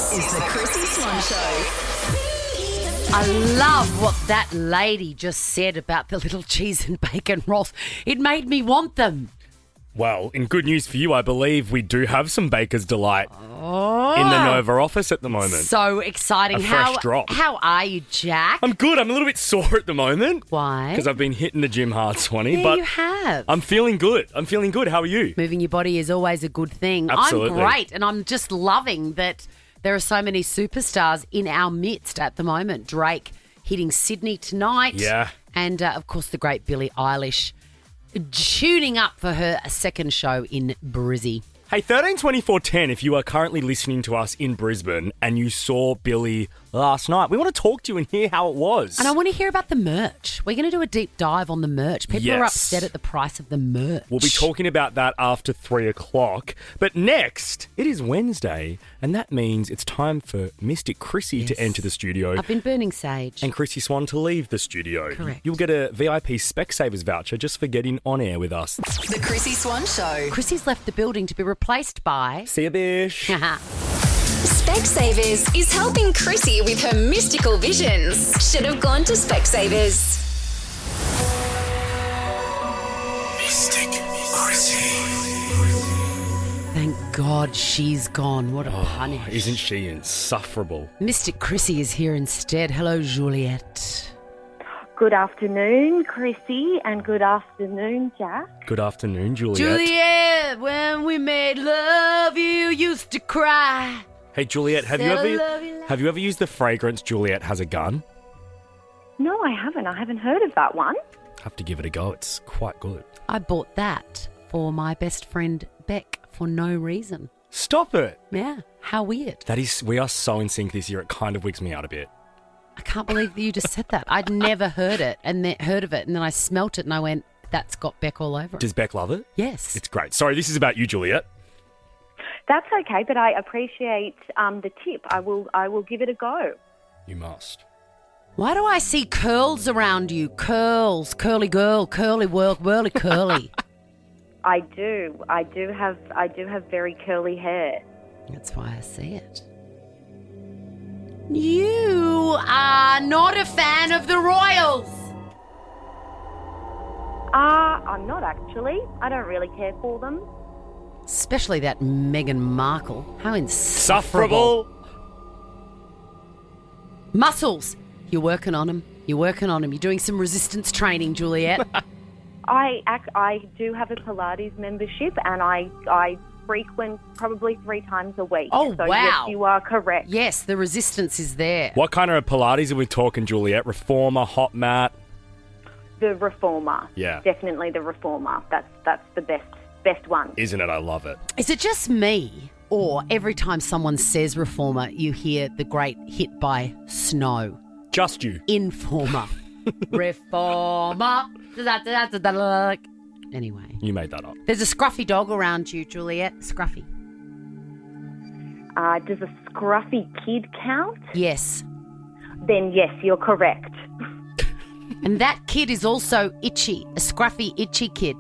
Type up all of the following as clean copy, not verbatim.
This is the Chrissy Swan Show. I love what that lady just said about the little cheese and bacon rolls. It made me want them. Well, in good news for you, I believe we do have some Baker's Delight in the Nova office at the moment. So exciting. A fresh drop. How are you, Jack? I'm good. I'm a little bit sore at the moment. Why? Because I've been hitting the gym hard, Swanee. Yeah, but you have. I'm feeling good. How are you? Moving your body is always a good thing. Absolutely. I'm great, and I'm just loving that there are so many superstars in our midst at the moment. Drake hitting Sydney tonight. Yeah. And, of course, the great Billie Eilish tuning up for her second show in Brizzy. Hey, 132410, if you are currently listening to us in Brisbane and you saw Billy last night, we want to talk to you and hear how it was. And I want to hear about the merch. We're going to do a deep dive on the merch. People are Yes. upset at the price of the merch. We'll be talking about that after 3 o'clock. But next, it is Wednesday, and that means it's time for Mystic Chrissy to enter the studio I've been burning sage. and Chrissy Swan to leave the studio. Correct. You'll get a VIP Specsavers voucher just for getting on air with us. The Chrissy Swan Show. Chrissy's left the building to be replaced by... See you, bish. Specsavers is helping Chrissy with her mystical visions. Should have gone to Specsavers. Mystic Chrissy. Thank God she's gone. What a punish. Isn't she insufferable? Mystic Chrissy is here instead. Hello, Juliet. Good afternoon, Chrissy, and good afternoon, Jack. Good afternoon, Juliet. Juliet, when we made love, you used to cry. Hey, Juliet, have Said I love you you ever used the fragrance Juliet has a gun? No, I haven't. I haven't heard of that one. Have to give it a go. It's quite good. I bought that for my best friend Beck for no reason. Stop it. Yeah, how weird. We are so in sync this year. It kind of wigs me out a bit. I can't believe that you just said that. I'd never heard it and then heard of it, and then I smelt it and I went, that's got Beck all over it. Does Beck love it? Yes. It's great. Sorry, this is about you, Juliet. That's okay, but I appreciate the tip. I will give it a go. You must. Why do I see curls around you? Curls, curly girl, curly whirly curly. I do. I do have very curly hair. That's why I see it. You are not a fan of the Royals. I'm not actually. I don't really care for them. Especially that Meghan Markle. How insufferable. Sufferable. Muscles. You're working on them. You're doing some resistance training, Juliet. I do have a Pilates membership, and I frequent probably 3 times a week. Oh, so wow. Yes, you are correct. Yes, the resistance is there. What kind of Pilates are we talking, Juliet? Reformer, hot mat? The reformer. Yeah. Definitely the reformer. That's the best one. Isn't it? I love it. Is it just me, or every time someone says reformer, you hear the great hit by Snow? Just you. Informer. Reformer. Anyway. You made that up. There's a scruffy dog around you, Juliet. Scruffy. Does a scruffy kid count? Yes. Then yes, you're correct. And that kid is also itchy. A scruffy, itchy kid.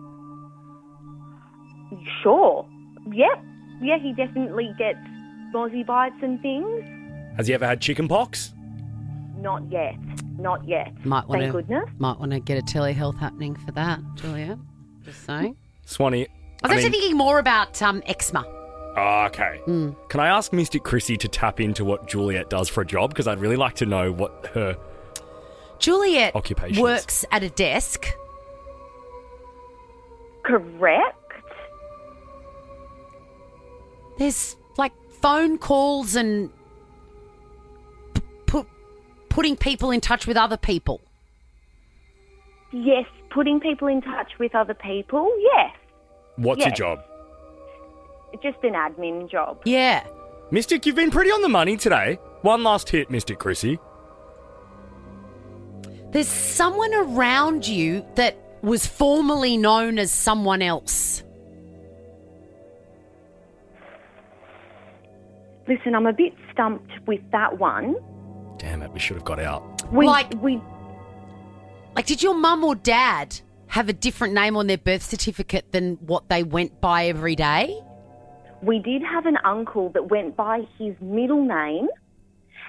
Sure. Yep. Yeah, he definitely gets mozzie bites and things. Has he ever had chicken pox? Not yet. Not yet. Thank goodness. Might want to get a telehealth happening for that, Juliet. Just saying. Swanee. I was actually thinking more about eczema. Oh, okay. Can I ask Mystic Chrissy to tap into what Juliet does for a job? Because I'd really like to know what her Juliet occupation works at a desk. Correct. There's like phone calls and putting people in touch with other people. Yes, putting people in touch with other people, yes. What's your job? Just an admin job. Yeah. Mystic, you've been pretty on the money today. One last hit, Mystic Chrissy. There's someone around you that was formerly known as someone else. Listen, I'm a bit stumped with that one. Damn it, we should have got out. Like, did your mum or dad have a different name on their birth certificate than what they went by every day? we did have an uncle that went by his middle name,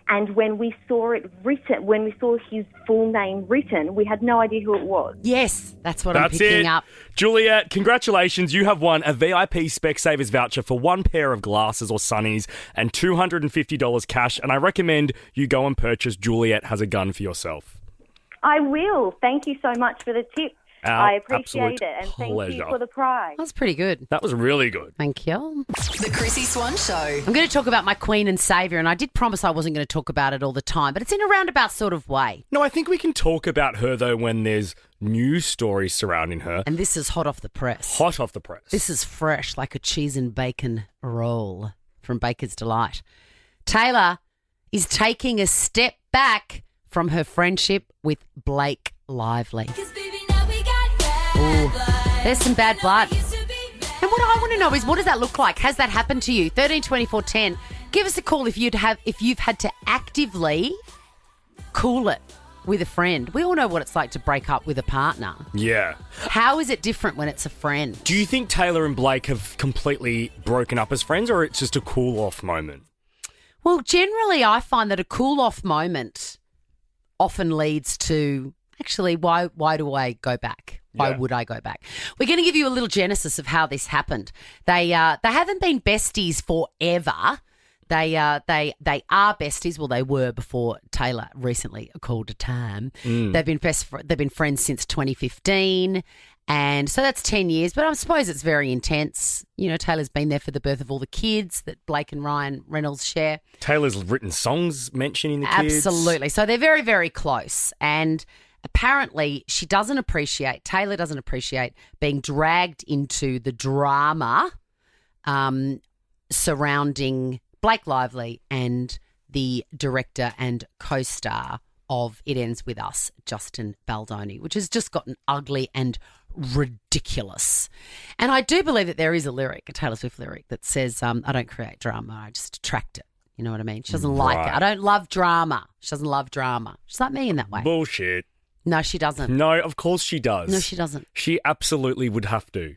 and when we saw his full name written, we had no idea who it was. Yes, that's what I'm That's picking it. up. Juliet, congratulations. You have won a VIP Specsavers voucher for one pair of glasses or sunnies and $250 cash. And I recommend you go and purchase Juliet Has a Gun for yourself. I will. Thank you so much for the tip. Our I appreciate absolute it, and thank pleasure. you for the prize. That was pretty good. That was really good. Thank you. The Chrissy Swan Show. I'm going to talk about my queen and saviour, and I did promise I wasn't going to talk about it all the time, but it's in a roundabout sort of way. No, I think we can talk about her, though, when there's news stories surrounding her. And this is hot off the press. Hot off the press. This is fresh, like a cheese and bacon roll from Baker's Delight. Taylor is taking a step back from her friendship with Blake Lively. Ooh, there's some bad blood. And what I want to know is, what does that look like? Has that happened to you? 13 24 10. Give us a call if you've had to actively cool it with a friend. We all know what it's like to break up with a partner. Yeah. How is it different when it's a friend? Do you think Taylor and Blake have completely broken up as friends, or it's just a cool-off moment? Well, generally, I find that a cool-off moment often leads to, actually, why do I go back? Why would I go back? We're going to give you a little genesis of how this happened. They haven't been besties forever. They are besties. Well, they were before Taylor recently called a time. They've been friends since 2015, and so that's 10 years. But I suppose it's very intense. You know, Taylor's been there for the birth of all the kids that Blake and Ryan Reynolds share. Taylor's written songs mentioning the kids. Absolutely. So they're very, very close, and apparently Taylor doesn't appreciate being dragged into the drama surrounding Blake Lively and the director and co-star of It Ends With Us, Justin Baldoni, which has just gotten ugly and ridiculous. And I do believe that there is a Taylor Swift lyric that says, I don't create drama, I just attract it. You know what I mean? She doesn't like it. I don't love drama. She doesn't love drama. She's like me in that way. Bullshit. No, she doesn't. No, of course she does. No, she doesn't. She absolutely would have to.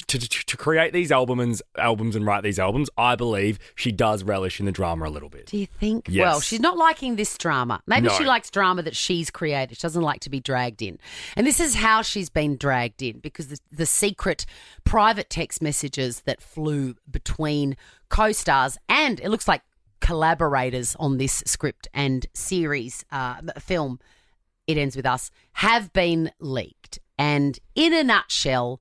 To create these albums and write these albums, I believe she does relish in the drama a little bit. Do you think? Yes. Well, she's not liking this drama. Maybe she likes drama that she's created. She doesn't like to be dragged in. And this is how she's been dragged in, because the secret private text messages that flew between co-stars and it looks like collaborators on this script and series film, It Ends With Us, have been leaked. And in a nutshell,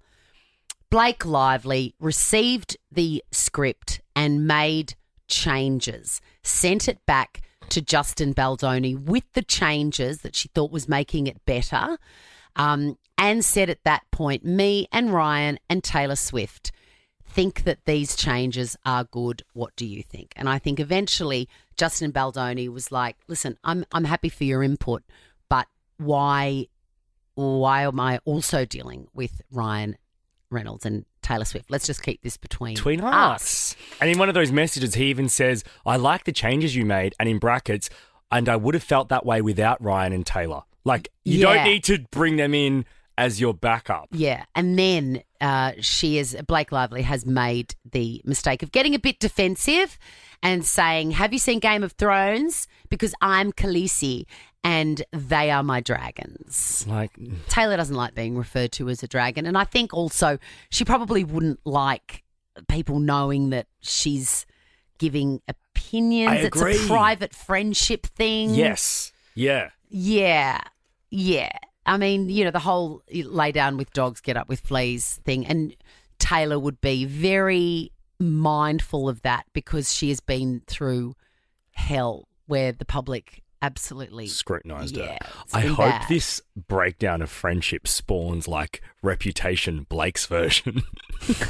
Blake Lively received the script and made changes, sent it back to Justin Baldoni with the changes that she thought was making it better, and said at that point, me and Ryan and Taylor Swift think that these changes are good. What do you think? And I think eventually Justin Baldoni was like, listen, I'm happy for your input, but why am I also dealing with Ryan Reynolds and Taylor Swift? Let's just keep this between us. And in one of those messages, he even says, I like the changes you made, and in brackets, and I would have felt that way without Ryan and Taylor. Like, you don't need to bring them in as your backup. Yeah. And then Blake Lively has made the mistake of getting a bit defensive and saying, have you seen Game of Thrones? Because I'm Khaleesi and they are my dragons. Taylor doesn't like being referred to as a dragon. And I think also she probably wouldn't like people knowing that she's giving opinions. I agree. It's a private friendship thing. Yes. Yeah. Yeah. Yeah. I mean, you know, the whole lay down with dogs, get up with fleas thing. And Taylor would be very mindful of that because she has been through hell where the public absolutely scrutinised her. I hope this breakdown of friendship spawns like Reputation, Blake's version.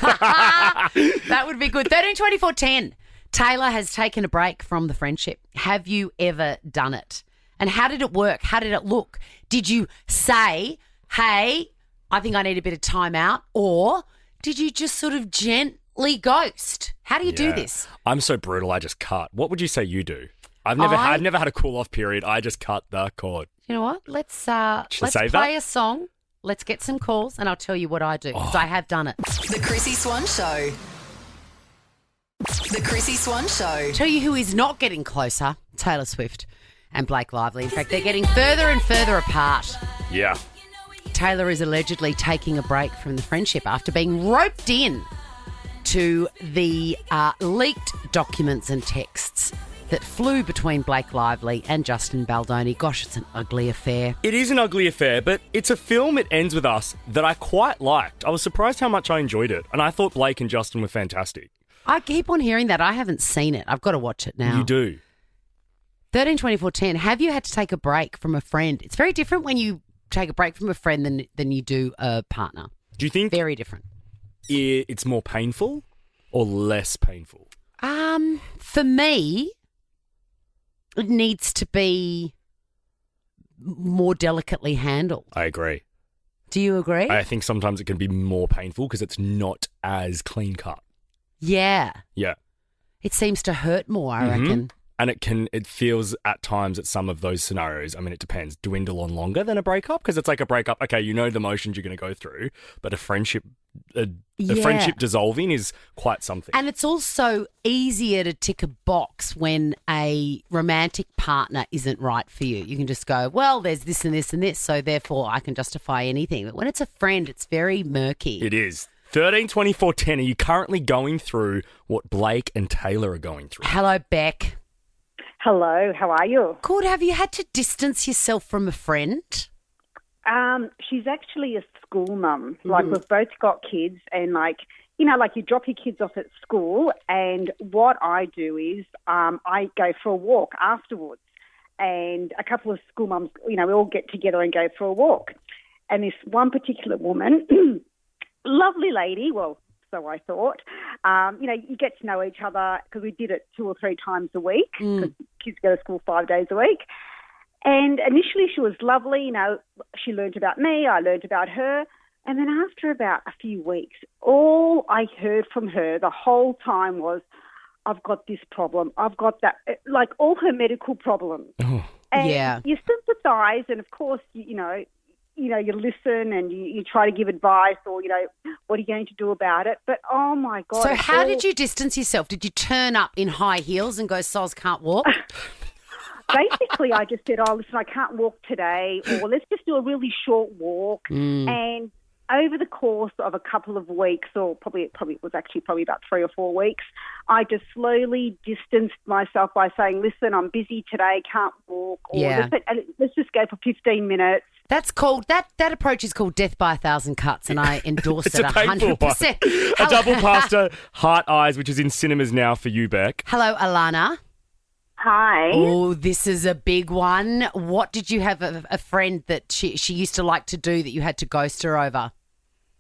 That would be good. 13 24 10. Taylor has taken a break from the friendship. Have you ever done it? And how did it work? How did it look? Did you say, hey, I think I need a bit of time out? Or did you just sort of gently ghost? How do you do this? I'm so brutal, I just cut. What would you say you do? I've never had a cool off period. I just cut the cord. You know what? Let's play a song. Let's get some calls and I'll tell you what I do because I have done it. The Chrissy Swan Show. The Chrissy Swan Show. Tell you who is not getting closer, Taylor Swift and Blake Lively. In fact, they're getting further and further apart. Yeah. Taylor is allegedly taking a break from the friendship after being roped in to the leaked documents and texts that flew between Blake Lively and Justin Baldoni. Gosh, it's an ugly affair. It is an ugly affair, but it's a film, It Ends With Us, that I quite liked. I was surprised how much I enjoyed it, and I thought Blake and Justin were fantastic. I keep on hearing that. I haven't seen it. I've got to watch it now. You do. 13 24 10. Have you had to take a break from a friend? It's very different when you take a break from a friend than you do a partner. Do you think Very different. it's more painful or less painful? For me, it needs to be more delicately handled. I agree. Do you agree? I think sometimes it can be more painful because it's not as clean cut. Yeah. Yeah. It seems to hurt more, I reckon. And it feels at times at some of those scenarios, I mean, it depends, dwindle on longer than a breakup because it's like a breakup, okay, you know the motions you're going to go through, but a friendship dissolving is quite something. And it's also easier to tick a box when a romantic partner isn't right for you. You can just go, well, there's this and this and this, so therefore I can justify anything. But when it's a friend, it's very murky. It is. 13 24 10, are you currently going through what Blake and Taylor are going through? Hello, Beck. Hello, how are you? Good. Have you had to distance yourself from a friend? She's actually a school mum. Like, we've both got kids and, like, you know, like you drop your kids off at school and what I do is I go for a walk afterwards and a couple of school mums, you know, we all get together and go for a walk. And this one particular woman, lovely lady, well, so I thought, you know, you get to know each other because we did it 2 or 3 times a week because kids go to school 5 days a week. And initially she was lovely, you know, she learned about me, I learned about her. And then after about a few weeks, all I heard from her the whole time was, I've got this problem, I've got that, like all her medical problems. And Yeah. you sympathise and, of course, you know, you listen and you try to give advice or, you know, what are you going to do about it? But, oh, my God. So how did you distance yourself? Did you turn up in high heels and go, Soz can't walk? Basically, I just said, oh, listen, I can't walk today, or let's just do a really short walk. And over the course of a couple of weeks, or probably it was actually about 3 or 4 weeks, I just slowly distanced myself by saying, listen, I'm busy today, can't walk, or let's just go for 15 minutes. That's called that approach is called death by 1,000 cuts, and I endorse It's it a painful 100%. one. A double pasta, Heart Eyes, which is in cinemas now for you, Beck. Hello, Alana. Hi. Oh, this is a big one. What did you have a friend that she used to like to do that you had to ghost her over?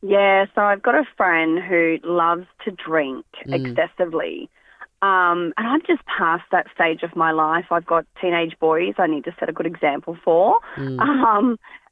Yeah, so I've got a friend who loves to drink excessively. And I'm just past that stage of my life. I've got teenage boys I need to set a good example for. And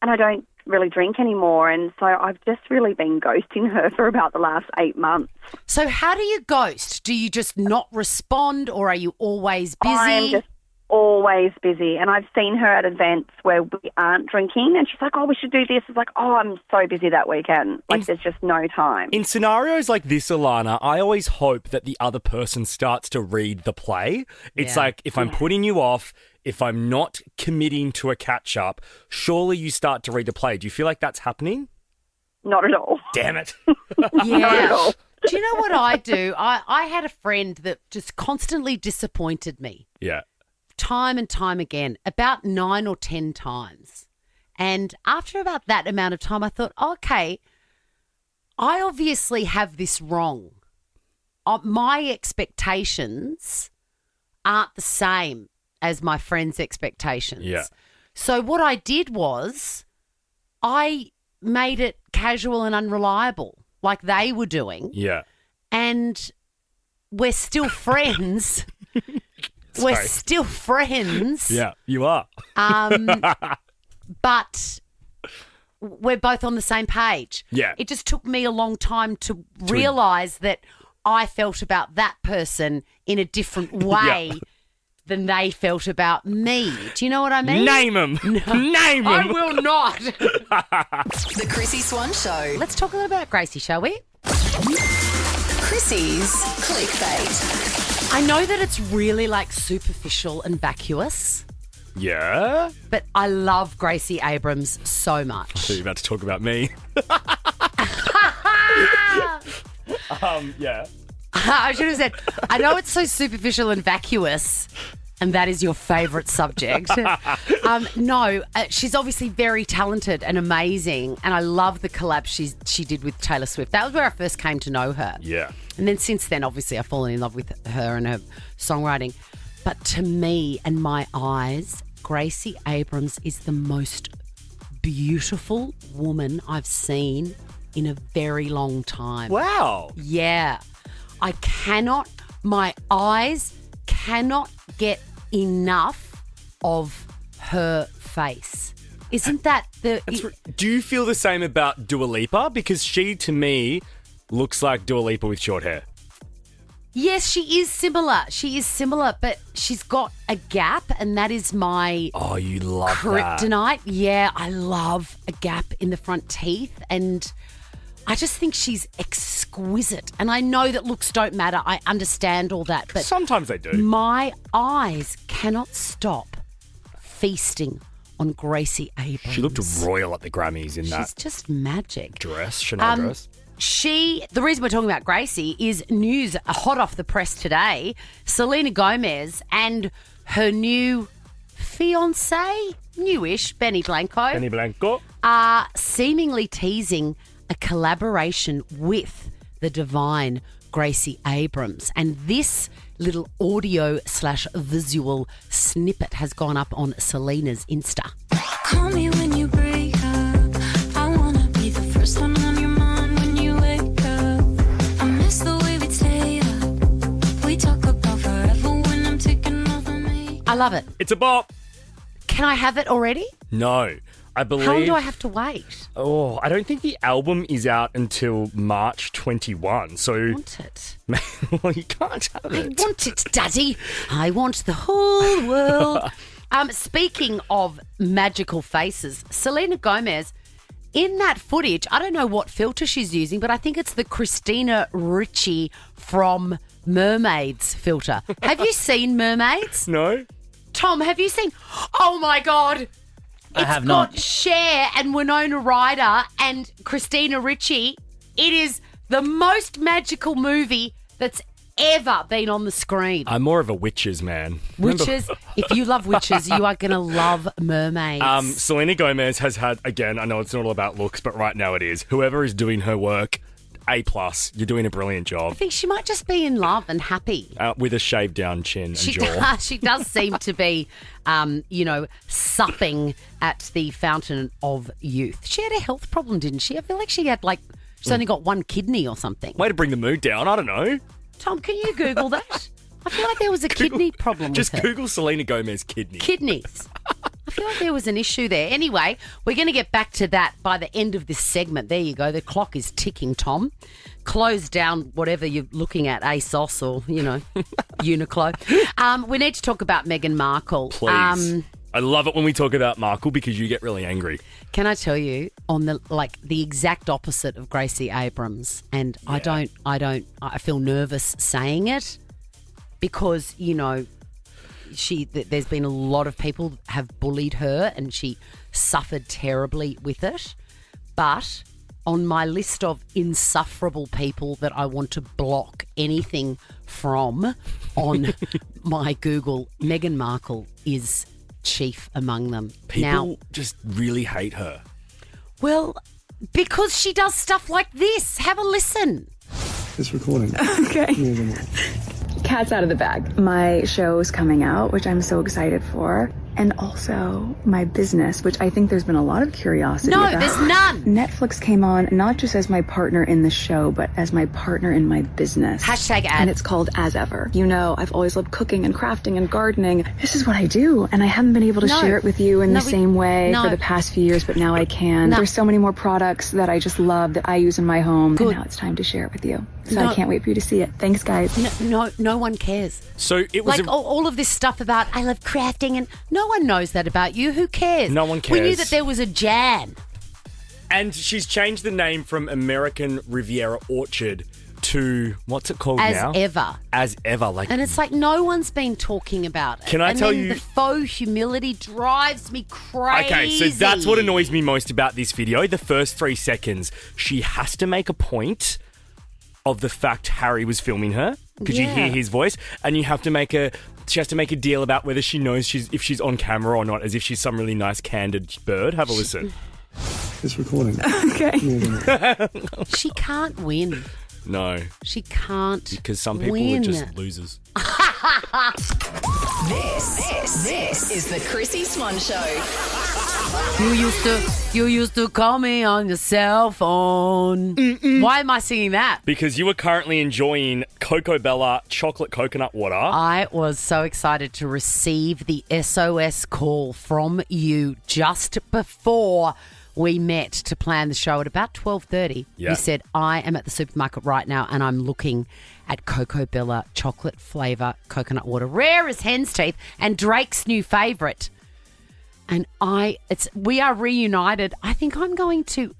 I don't really drink anymore. And so I've just really been ghosting her for about the last 8 months. So how do you ghost? Do you just not respond, or are you always busy? I'm just always busy. And I've seen her at events where we aren't drinking and she's like, oh, we should do this. It's like, oh, I'm so busy that weekend. Like, there's just no time. In scenarios like this, Alana, I always hope that the other person starts to read the play. It's like, if I'm putting you off, if I'm not committing to a catch-up, surely you start to read the play. Do you feel like that's happening? Not at all. Damn it. Yeah. Do you know what I do? I had a friend that just constantly disappointed me. Yeah. Time and time again, about 9 or 10 times. And after about that amount of time, I thought, okay, I obviously have this wrong. My expectations aren't the same as my friend's expectations. Yeah. So what I did was I made it casual and unreliable, like they were doing. Yeah. And we're still friends. Sorry. We're still friends. Yeah, you are. But we're both on the same page. Yeah. It just took me a long time to realise that I felt about that person in a different way than they felt about me. Do you know what I mean? Name them. Name them. I will not. The Chrissy Swan Show. Let's talk a little about Gracie, shall we? Chrissy's Clickbait. I know that it's really like superficial and vacuous, Yeah? but I love Gracie Abrams so much. So you're about to talk about me. Yeah. I should have said, I know it's so superficial and vacuous, and that is your favourite subject. She's obviously very talented and amazing, and I love the collab she did with Taylor Swift. That was where I first came to know her. Yeah. And then since then, obviously, I've fallen in love with her and her songwriting. But to me and my eyes, Gracie Abrams is the most beautiful woman I've seen in a very long time. Wow. Yeah. My eyes cannot get enough of her face. Isn't that Do you feel the same about Dua Lipa? Because she, to me, looks like Dua Lipa with short hair. Yes, she is similar, but she's got a gap, and that is my Oh, you love that. kryptonite. Yeah, I love a gap in the front teeth, and I just think she's exquisite. And I know that looks don't matter. I understand all that, but Sometimes they do. my eyes cannot stop feasting on Gracie Abrams. She looked royal at the Grammys in She's that just magic. dress, Chanel dress. The reason we're talking about Gracie is news hot off the press today. Selena Gomez and her new fiancé, newish, Benny Blanco, are seemingly teasing a collaboration with the divine Gracie Abrams. And this little audio/visual snippet has gone up on Selena's Insta. Call me when you break up. I wanna be the first one on your mind when you wake up. I miss the way we stay up. We talk about forever when I'm taking off of me. I love it. It's a bop. Can I have it already? No. I believe... How long do I have to wait? Oh, I don't think the album is out until March 21. So... I want it. Well, you can't have I it. want it, Daddy. I want the whole world. Speaking of magical faces, Selena Gomez, in that footage, I don't know what filter she's using, but I think it's the Christina Ricci from Mermaids filter. Have you seen Mermaids? No? Tom, have you seen? Oh, my God. I have It's got not. Cher and Winona Ryder and Christina Ricci. It is the most magical movie that's ever been on the screen. I'm more of a witches man. Witches, if you love witches, you are going to love Mermaids. Selena Gomez has had, again, I know it's not all about looks, but right now it is. Whoever is doing her work, A+. You're doing a brilliant I job. think she might just be in love and happy. With a shaved down chin and jaw. She does seem to be, supping at the fountain of youth. She had a health problem, didn't she? I feel like she had, she's only got one kidney or something. Way to bring the mood down. I don't know. Tom, can you Google that? I feel like there was a kidney problem Just with her. Google Selena Gomez kidney. Kidneys. I feel like there was an issue there. Anyway, we're going to get back to that by the end of this segment. There you go. The clock is ticking, Tom. Close down whatever you're looking at, ASOS or, Uniqlo. We need to talk about Meghan Markle. Please. I love it when we talk about Markle because you get really angry. Can I tell you on the exact opposite of Gracie Abrams, and Yeah. I feel nervous saying it because, there's been a lot of people have bullied her and she suffered terribly with it. But on my list of insufferable people that I want to block anything from on my Google, Meghan Markle is chief among them. People Now, just really hate her. well, because she does stuff like this. Have a listen. It's recording. Okay. Cat's out of the bag. My show is coming out, which I'm so excited for. And also my business, which I think there's been a lot of curiosity No, about. there's none. Netflix came on not just as my partner in the show, but as my partner in my business. Hashtag ad. And it's called As Ever. I've always loved cooking and crafting and gardening. This is what I do. And I haven't been able to No. share it with you in No, the same way no. for the past few years, but now I can. No. There's so many more products that I just love that I use in my home. Good. And now it's time to share it with you. So No. I can't wait for you to see it. Thanks, guys. No one cares. So it was all of this stuff about I love crafting and no one knows that about you. Who cares? No one We knew cares. that there was a Jan. and she's changed the name from American Riviera Orchard to, what's it called as now? ever. As ever. Like, And it's like no one's been talking about it. Can I and tell then you- the faux humility drives me crazy. okay, so that's what annoys me most about this video. The first 3 seconds, she has to make a point of the fact Harry was filming her because you hear his voice, and she has to make a deal about whether she knows if she's on camera or not, as if she's some really nice candid bird. Have a listen. It's recording. Okay. She can't win. No, She can't because some people win. are just losers. This is the Chrissy Swan Show. You used to call me on your cell phone. Why am I singing that? Because you were currently enjoying Coco Bella chocolate coconut water. I was so excited to receive the SOS call from you just before we met to plan the show at about 12:30. Yeah. You said, I am at the supermarket right now and I'm looking at Coco Bella chocolate flavour coconut water, rare as hen's teeth, and Drake's new favourite. And we are reunited. I think I'm going to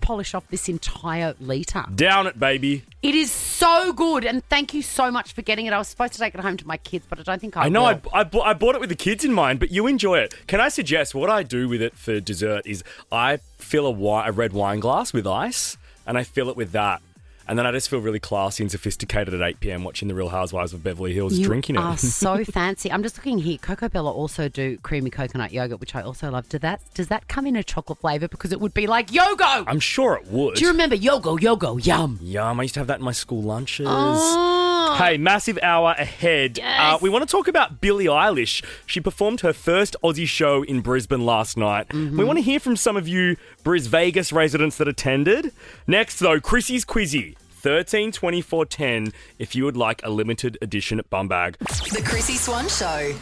polish off this entire litre. Down it, baby. It is so good, and thank you so much for getting it. I was supposed to take it home to my kids, but I don't think I I know, will. I bought it with the kids in mind, but you enjoy it. Can I suggest what I do with it for dessert is I fill a red wine glass with ice, and I fill it with that. And then I just feel really classy and sophisticated at 8 p.m. watching The Real Housewives of Beverly Hills drinking it. You are so fancy. I'm just looking here. Coco Bella also do creamy coconut yogurt, which I also love. Does that come in a chocolate flavour? Because it would be like Yogo. I'm sure it would. Do you remember Yogo? Yum. Yum. I used to have that in my school lunches. Oh. Hey, massive hour ahead. Yes. We want to talk about Billie Eilish. She performed her first Aussie show in Brisbane last night. Mm-hmm. We want to hear from some of you Bris Vegas residents that attended. Next, though, Chrissy's Quizzy. 13 24 10 if you would like a limited edition at Bumbag. The Chrissy Swan Show.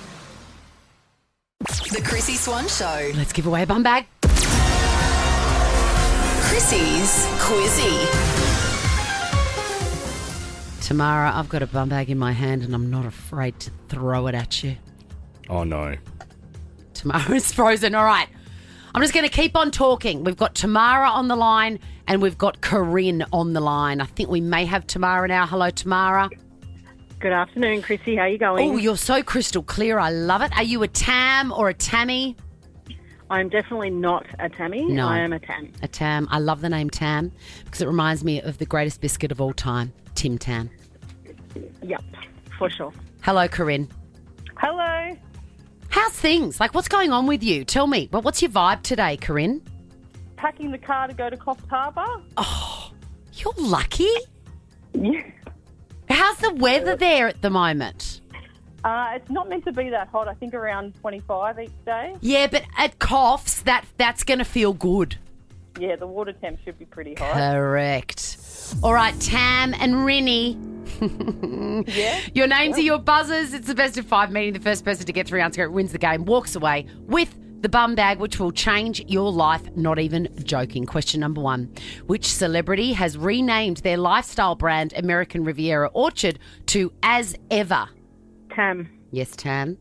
The Chrissy Swan Show. Let's give away a bum bag. Chrissy's Quizzy. Tamara, I've got a bum bag in my hand and I'm not afraid to throw it at you. Oh, no. Tamara's frozen. All right. I'm just going to keep on talking. We've got Tamara on the line and we've got Corinne on the line. I think we may have Tamara now. Hello, Tamara. Good afternoon, Chrissy. How are you going? Oh, you're so crystal clear. I love it. Are you a Tam or a Tammy? I'm definitely not a Tammy. No. I am a Tam. A Tam. I love the name Tam because it reminds me of the greatest biscuit of all time, Tim Tam. Yep, for sure. Hello, Corinne. Hello. How's things? Like, what's going on with you? Tell me. But what's your vibe today, Corinne? Packing the car to go to Coffs Harbour. You're lucky. Yeah. How's the weather there at the moment? It's not meant to be that hot. I think around 25 each day. Yeah, but at Coffs, that's going to feel good. Yeah, the water temp should be pretty hot. Correct. All right, Tam and Rinny. Yeah. Your names are your buzzers. It's the best of 5 meeting. The first person to get 3 answers wins the game, walks away with the bum bag, which will change your life, not even joking. Question number 1. Which celebrity has renamed their lifestyle brand American Riviera Orchard to As Ever? Tam. Yes, Tam.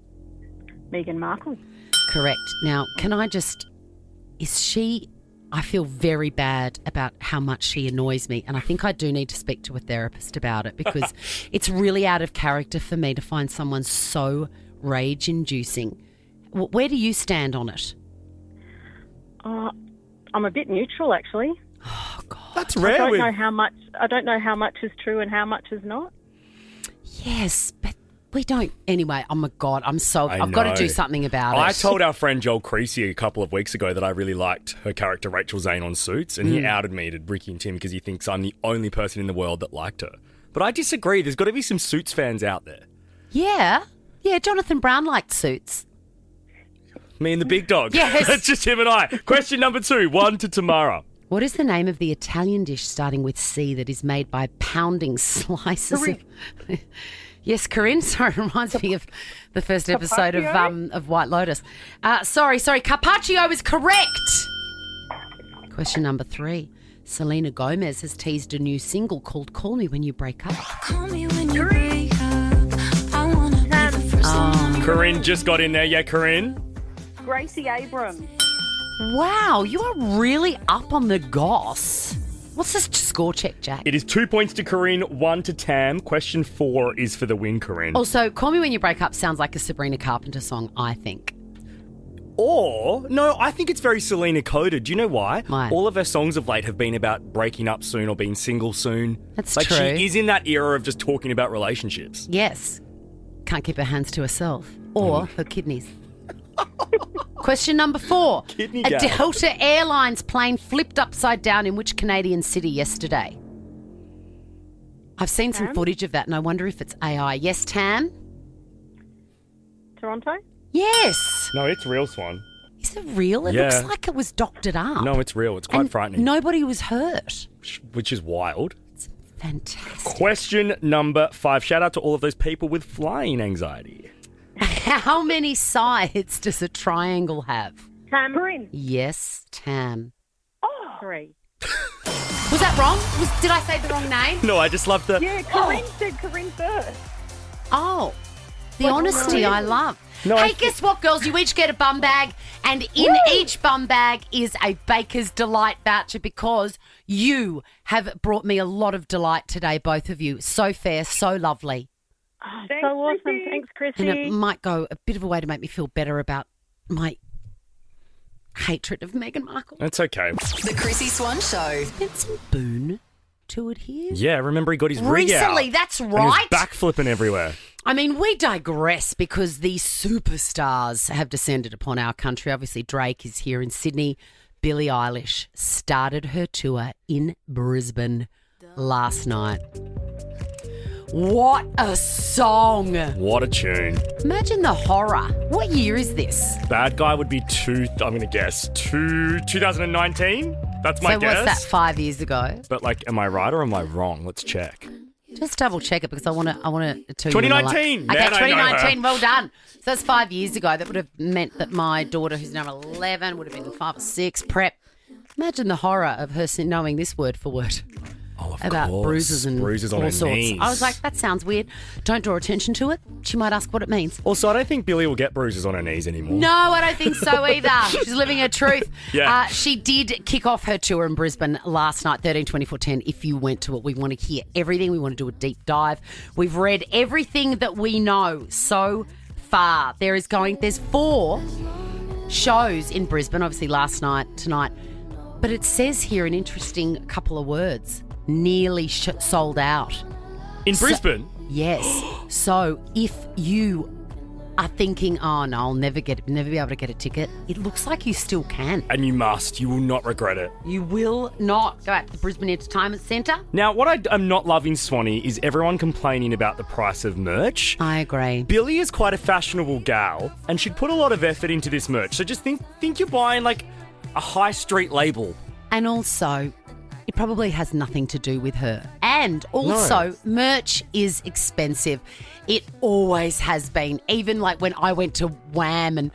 Meghan Markle. Correct. Now, I feel very bad about how much she annoys me, and I think I do need to speak to a therapist about it because it's really out of character for me to find someone so rage-inducing. Where do you stand on it? I'm a bit neutral, actually. Oh, God. That's I rare. don't know how much is true and how much is not. Yes, but we don't. Anyway, oh, my God, I've got to know. do something about it. I told our friend Joel Creasy a couple of weeks ago that I really liked her character Rachel Zane on Suits, and he outed me to Ricky and Tim because he thinks I'm the only person in the world that liked her. But I disagree. There's got to be some Suits fans out there. Yeah, Jonathan Brown liked Suits. Me and the big dog. Yes. That's just him and I. Question number 2, 1 to Tamara. What is the name of the Italian dish starting with C that is made by pounding slices of... Yes, Corinne. Sorry, it reminds me of the first episode of White Lotus. Sorry. Carpaccio is correct. Question number 3. Selena Gomez has teased a new single called Call Me When You Break Up. Call me when you break up. I wanna be the first one. Corinne just got in there. Yeah, Corinne? Gracie Abrams. Wow, you are really up on the goss. What's the score check, Jack? It is 2 points to Corinne, 1 to Tam. Question 4 is for the win, Corinne. Also, Call Me When You Break Up sounds like a Sabrina Carpenter song, I think. Or, no, I think it's very Selena coded. Do you know why? Why? All of her songs of late have been about breaking up soon or being single soon. That's like true. She is in that era of just talking about relationships. Yes. Can't keep her hands to herself or her kidneys. Question number 4. Kidney A gal. Delta Airlines plane flipped upside down in which Canadian city yesterday? I've seen some footage of that and I wonder if it's AI. Yes, Tam? Toronto? Yes. No, it's real, Swan. Is it real? It Yeah. looks like it was doctored up. No, it's real. It's quite And frightening. Nobody was hurt. Which is wild. Fantastic. Question number 5. Shout out to all of those people with flying anxiety. How many sides does a triangle have? Corinne. Yes, Tam. 3. Was that wrong? Did I say the wrong name? No, I just love the... Yeah, Corinne said Corinne first. Oh, the honesty I love. No, Hey, guess what, girls? You each get a bum bag, and in each bum bag is a Baker's Delight voucher because you have brought me a lot of delight today, both of you. So fair, so lovely. Thanks, so awesome. Chrissy. Thanks, Chrissy. And it might go a bit of a way to make me feel better about my hatred of Meghan Markle. That's okay. The Chrissy Swan Show. There's some boon to it here. Yeah, remember he got his rig out. Recently, that's And he was right. backflipping everywhere. I mean, we digress because these superstars have descended upon our country. Obviously, Drake is here in Sydney. Billie Eilish started her tour in Brisbane last night. What a song. What a tune. Imagine the horror. What year is this? Bad guy would be I'm going to guess, 2019? That's my So guess. what's that, 5 years ago? But like, am I right or am I wrong? Let's check. Just double check it because I want to tell you. 2019. Okay, Man, I know her. 2019. Well done. So that's 5 years ago. That would have meant that my daughter, who's now 11, would have been 5 or 6. Prep. Imagine the horror of her knowing this word for word. Oh, of About course. bruises and bruises on all her sorts. knees. I was like, that sounds weird. Don't draw attention to it. She might ask what it means. Also, I don't think Billie will get bruises on her knees anymore. No, I don't think so either. She's living her truth. Yeah. She did kick off her tour in Brisbane last night, 13, 24, 10. If you went to it, we want to hear everything. We want to do a deep dive. We've read everything that we know so far. There's 4 shows in Brisbane, obviously last night, tonight. But it says here an interesting couple of words. Nearly sold out. In Brisbane? Yes. So if you are thinking, oh no, I'll never be able to get a ticket, it looks like you still can. And you must. You will not regret it. You will not go out to the Brisbane Entertainment Centre. Now, what I'm not loving, Swanee, is everyone complaining about the price of merch. I agree. Billie is quite a fashionable gal, and she'd put a lot of effort into this merch. So just think you're buying like a high street label. And also, it probably has nothing to do with her. And also, merch is expensive. It always has been. Even like when I went to Wham and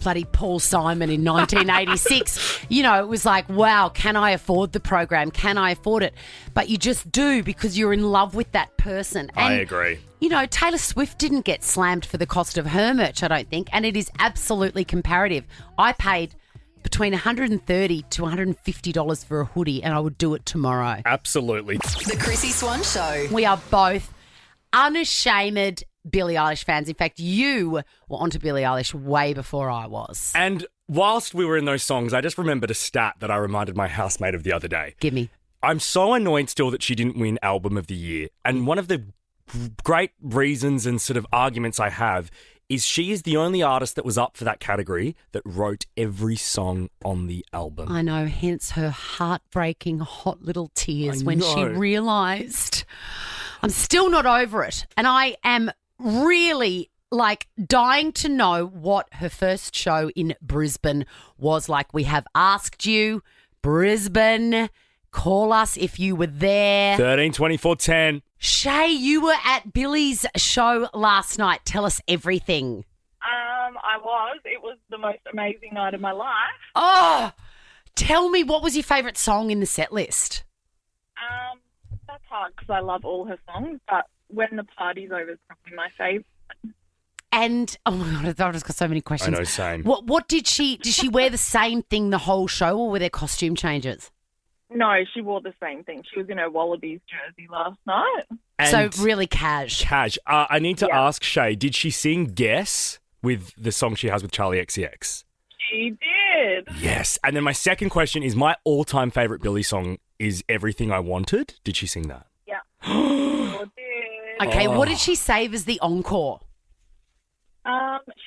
bloody Paul Simon in 1986, it was like, wow, can I afford the program? Can I afford it? But you just do because you're in love with that person. And, I agree. Taylor Swift didn't get slammed for the cost of her merch, I don't think. And it is absolutely comparative. I paid between $130 to $150 for a hoodie, and I would do it tomorrow. Absolutely. The Chrissy Swan Show. We are both unashamed Billie Eilish fans. In fact, you were onto Billie Eilish way before I was. And whilst we were in those songs, I just remembered a stat that I reminded my housemate of the other day. Give me. I'm so annoyed still that she didn't win Album of the Year. And one of the great reasons and sort of arguments I have is she is the only artist that was up for that category that wrote every song on the album. I know, hence her heartbreaking hot little tears I when know. she realised. I'm still not over it. And I am really dying to know what her first show in Brisbane was like. We have asked you, Brisbane, call us if you were there. 13, 24, 10. Shay, you were at Billie's show last night. Tell us everything. I was. It was the most amazing night of my life. Oh, tell me, what was your favourite song in the set list? That's hard because I love all her songs, but When the Party's Over is probably my favourite. And, oh my God, I've just got so many questions. I know, same. What did she wear the same thing the whole show, or were there costume changes? No, she wore the same thing. She was in her Wallabies jersey last night. And So really cash. I need to ask Shay, did she sing Guess with the song she has with Charlie XCX? She did. Yes. And then my second question is, my all-time favourite Billie song is Everything I Wanted. Did she sing that? Yeah. Sure did. Okay, what did she save as the encore?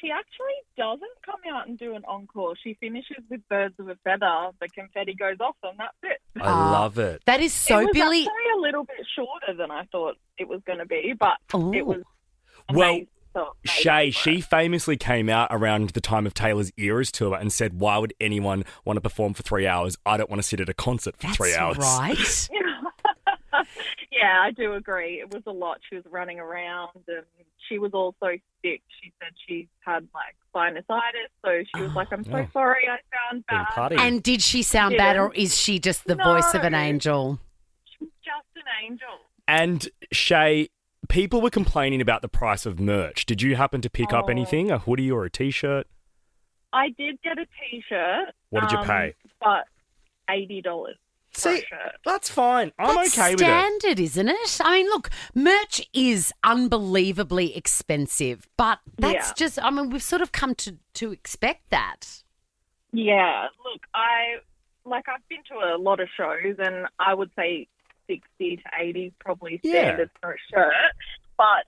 She actually doesn't come out and do an encore. She finishes with Birds of a Feather. The confetti goes off, and that's it. I love it. That is so it was Billie. actually a little bit shorter than I thought it was going to be, but it was Well, amazing. Shay, she famously came out around the time of Taylor's Eras tour and said, why would anyone want to perform for 3 hours? I don't want to sit at a concert for 3 hours. Right. Yeah, I do agree. It was a lot. She was running around and she was also sick. She said she had like sinusitis, so she was like, I'm so sorry, I sound Been bad. partying. And did she sound bad, or is she just the voice of an angel? She's just an angel. And Shay, people were complaining about the price of merch. Did you happen to pick up anything, a hoodie or a T-shirt? I did get a T-shirt. What did you pay? But $80. See, that's fine. I'm That's okay with it. standard, isn't it? I mean, look, merch is unbelievably expensive, but that's just, I mean, we've sort of come to expect that. Yeah, look, I've been to a lot of shows, and I would say 60 to 80 is probably standard for a shirt. But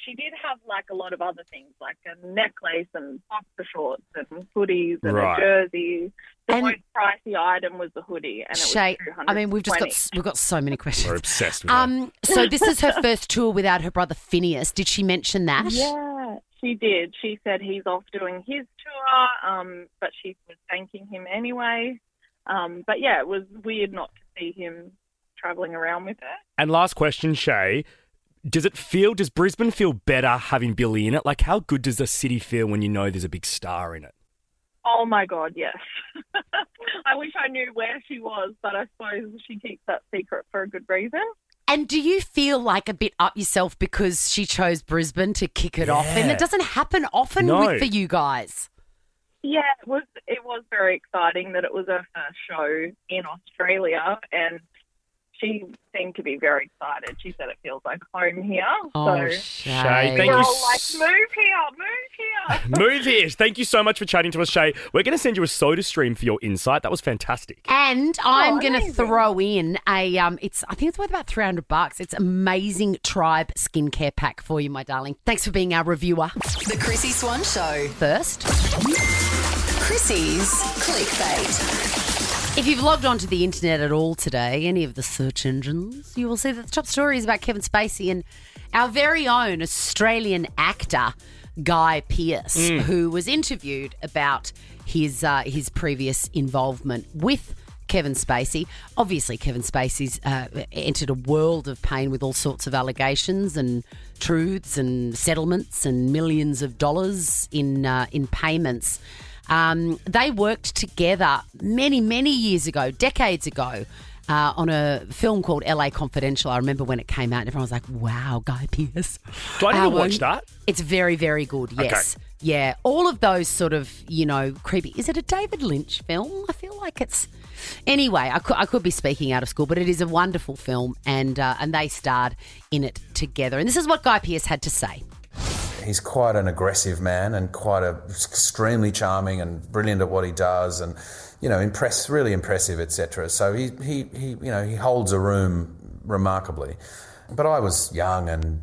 she did have like a lot of other things, like a necklace and boxer shorts and hoodies and a jersey. The most pricey item was the hoodie, and it was Shay, $220. I mean, we've got so many questions. We're obsessed with her. So this is her first tour without her brother Phineas. Did she mention that? Yeah, she did. She said he's off doing his tour, but she was thanking him anyway. But yeah, it was weird not to see him travelling around with her. And last question, Shay. Does Brisbane feel better having Billie in it? Like, how good does the city feel when you know there's a big star in it? Oh, my God, yes. I wish I knew where she was, but I suppose she keeps that secret for a good reason. And do you feel like a bit up yourself because she chose Brisbane to kick it off? And it doesn't happen often for you guys. Yeah, it was very exciting that it was her first show in Australia, and she seemed to be very excited. She said it feels like home here. Oh, so Shay, thank we're you. all like, move here. Move here. Thank you so much for chatting to us, Shay. We're going to send you a soda stream for your insight. That was fantastic. And I'm going to throw in I think it's worth about $300. It's amazing Tribe skincare pack for you, my darling. Thanks for being our reviewer. The Chrissy Swan Show. First, Chrissy's Clickbait. if you've logged onto the internet at all today, any of the search engines, you will see that the top story is about Kevin Spacey and our very own Australian actor, Guy Pearce, who was interviewed about his previous involvement with Kevin Spacey. Obviously, Kevin Spacey's entered a world of pain with all sorts of allegations and truths and settlements and millions of dollars in payments. They worked together many, many years ago, decades ago, on a film called LA Confidential. I remember when it came out and everyone was like, wow, Guy Pearce. Do I need to watch that? It's very, very good, yes. Okay. Yeah, all of those sort of, creepy. Is it a David Lynch film? I feel like it's... Anyway, I could be speaking out of school, but it is a wonderful film and they starred in it together. And this is what Guy Pearce had to say. He's quite an aggressive man and extremely charming and brilliant at what he does and, really impressive, etc. So he holds a room remarkably. But I was young and,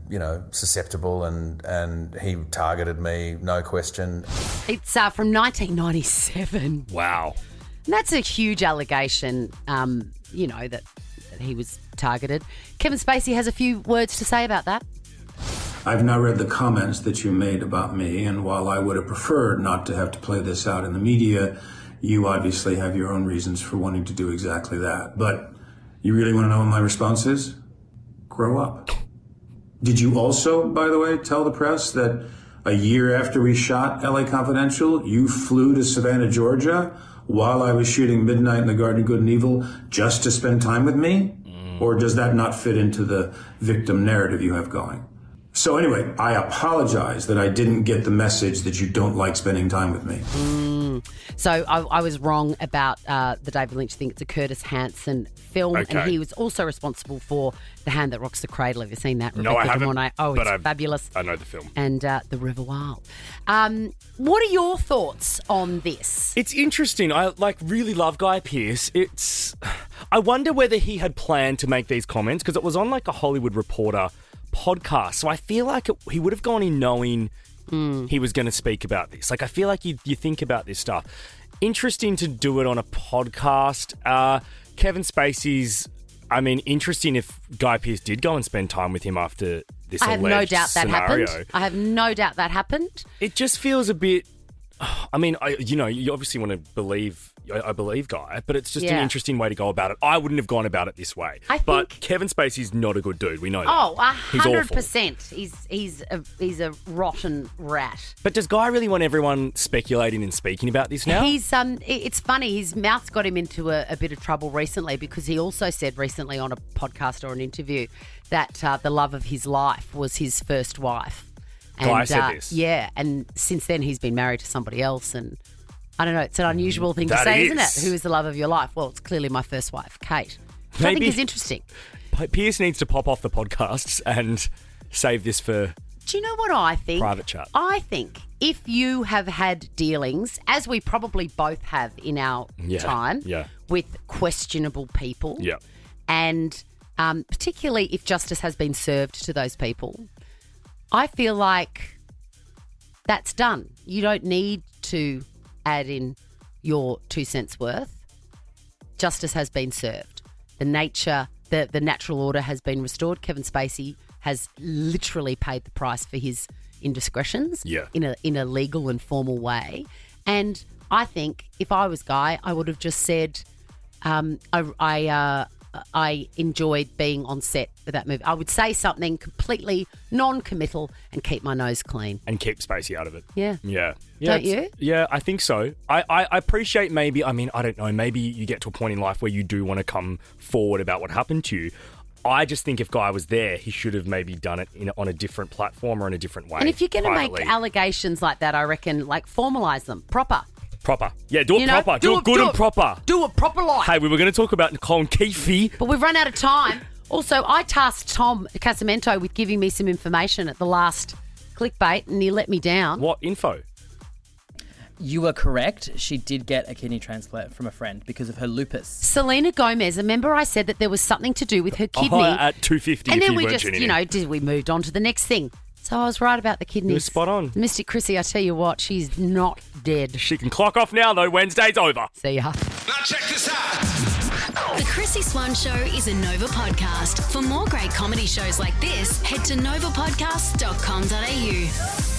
susceptible and he targeted me, no question. It's from 1997. Wow. And that's a huge allegation, that he was targeted. Kevin Spacey has a few words to say about that. I've now read the comments that you made about me, and while I would have preferred not to have to play this out in the media, you obviously have your own reasons for wanting to do exactly that. But you really want to know what my response is? Grow up. Did you also, by the way, tell the press that a year after we shot LA Confidential, you flew to Savannah, Georgia, while I was shooting Midnight in the Garden of Good and Evil, just to spend time with me? Or does that not fit into the victim narrative you have going? So anyway, I apologize that I didn't get the message that you don't like spending time with me. So I was wrong about the David Lynch thing. It's a Curtis Hanson film, and he was also responsible for The Hand That Rocks the Cradle. Have you seen that? No, I haven't. It's fabulous. I know the film. And The River Wild. What are your thoughts on this? It's interesting. I really love Guy Pearce. I wonder whether he had planned to make these comments because it was on a Hollywood Reporter podcast. So I feel like he would have gone in knowing he was going to speak about this. I feel like you think about this stuff. Interesting to do it on a podcast. Kevin Spacey's, interesting if Guy Pearce did go and spend time with him after this I have alleged no doubt scenario. that happened. I have no doubt that happened. It just feels a bit... you obviously want to believe... I believe Guy, but it's just an interesting way to go about it. I wouldn't have gone about it this way. But Kevin Spacey's not a good dude. We know that. Oh, 100%. He's a rotten rat. But does Guy really want everyone speculating and speaking about this now? It's funny. His mouth's got him into a bit of trouble recently because he also said recently on a podcast or an interview that the love of his life was his first wife. Guy said this. Yeah, and since then he's been married to somebody else, and I don't know, it's an unusual thing to say, isn't it? Who is the love of your life? Well, it's clearly my first wife, Kate. Which I think is interesting. Pierce needs to pop off the podcasts and save this for... Do you know what I think? Private chat. I think if you have had dealings, as we probably both have in our time, with questionable people, and particularly if justice has been served to those people, I feel like that's done. You don't need to add in your 2 cents worth. Justice has been served. The natural order has been restored. Kevin Spacey has literally paid the price for his indiscretions in a legal and formal way. And I think if I was Guy, I would have just said, I enjoyed being on set for that movie. I would say something completely non-committal and keep my nose clean. And keep Spacey out of it. Yeah. Yeah. Don't you? Yeah, I think so. I appreciate maybe, I don't know, maybe you get to a point in life where you do want to come forward about what happened to you. I just think if Guy was there, he should have maybe done it on a different platform or in a different way. And if you're going to make allegations like that, I reckon, formalise them. Proper. Yeah, do it proper. Do it good and proper. Do it proper like. Hey, we were going to talk about Nicole and Keefe. But we've run out of time. Also, I tasked Tom Casamento with giving me some information at the last clickbait and he let me down. What info? You are correct. She did get a kidney transplant from a friend because of her lupus. Selena Gomez, remember I said that there was something to do with her kidney. At 2:50 and then we moved on to the next thing. So I was right about the kidneys. You were spot on. Mystic Chrissy, I tell you what, she's not dead. She can clock off now, though. Wednesday's over. See ya. Now check this out. The Chrissy Swan Show is a Nova podcast. For more great comedy shows like this, head to novapodcast.com.au.